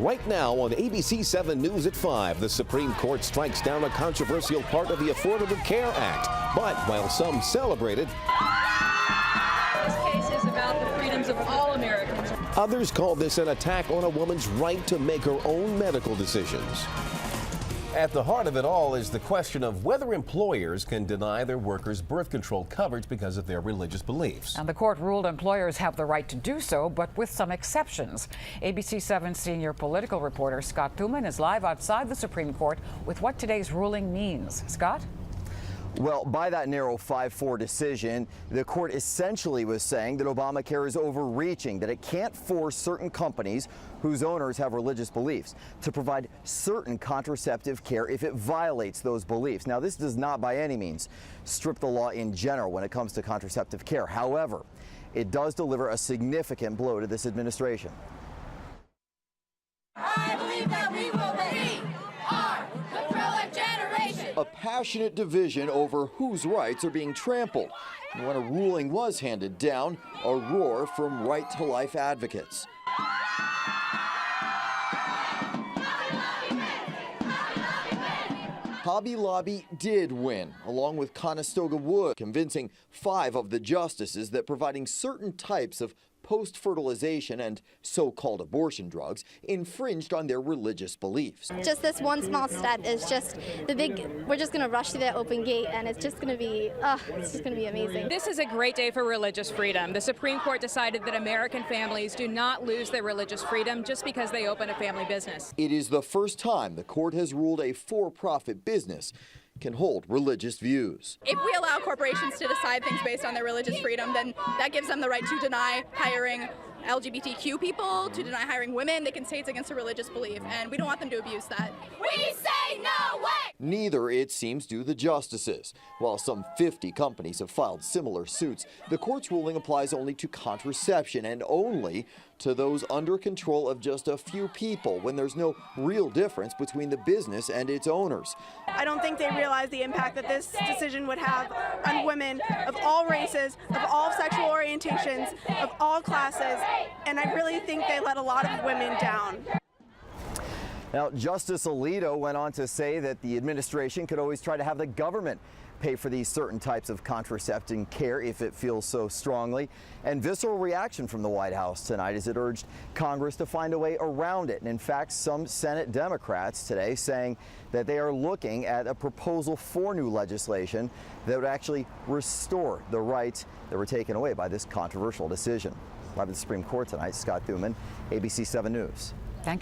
Right now on ABC 7 News at 5, the Supreme Court strikes down a controversial part of the Affordable Care Act. But while some celebrate it, this case is about the freedoms of all Americans. Others call this an attack on a woman's right to make her own medical decisions. At the heart of it all is the question of whether employers can deny their workers birth control coverage because of their religious beliefs. And the court ruled employers have the right to do so, but with some exceptions. ABC 7 senior political reporter Scott Thuman is live outside the Supreme Court with what today's ruling means. Scott? Well, by that narrow 5-4 decision, the court essentially was saying that Obamacare is overreaching, that it can't force certain companies whose owners have religious beliefs to provide certain contraceptive care if it violates those beliefs. Now, this does not by any means strip the law in general when it comes to contraceptive care. However, it does deliver a significant blow to this administration. I believe that we will be the pro-life generation. A passionate division over whose rights are being trampled. And when a ruling was handed down, a roar from right-to-life advocates. Hobby Lobby did win, along with Conestoga Wood, convincing 5 of the justices that providing certain types of post-fertilization and so-called abortion drugs infringed on their religious beliefs. Just this one small step is just the big, we're just going to rush through that open gate, and it's just going to be, it's just going to be amazing. This is a great day for religious freedom. The Supreme Court decided that American families do not lose their religious freedom just because they open a family business. It is the first time the court has ruled a for-profit business can hold religious views. If we allow corporations to decide things based on their religious freedom, then that gives them the right to deny hiring LGBTQ people, to deny hiring women. They can say it's against a religious belief, and we don't want them to abuse that. We say no way! Neither, it seems, do the justices. While some 50 companies have filed similar suits, the court's ruling applies only to contraception and only to those under control of just a few people when there's no real difference between the business and its owners. I don't think they realize the impact that this decision would have on women of all races, of all sexual orientations, of all classes, and I really think they let a lot of women down. Now, Justice Alito went on to say that the administration could always try to have the government pay for these certain types of contraceptive care if it feels so strongly. And visceral reaction from the White House tonight as it urged Congress to find a way around it. And in fact, some Senate Democrats today saying that they are looking at a proposal for new legislation that would actually restore the rights that were taken away by this controversial decision. Live at the Supreme Court tonight, Scott Thuman, ABC 7 News. Thank you.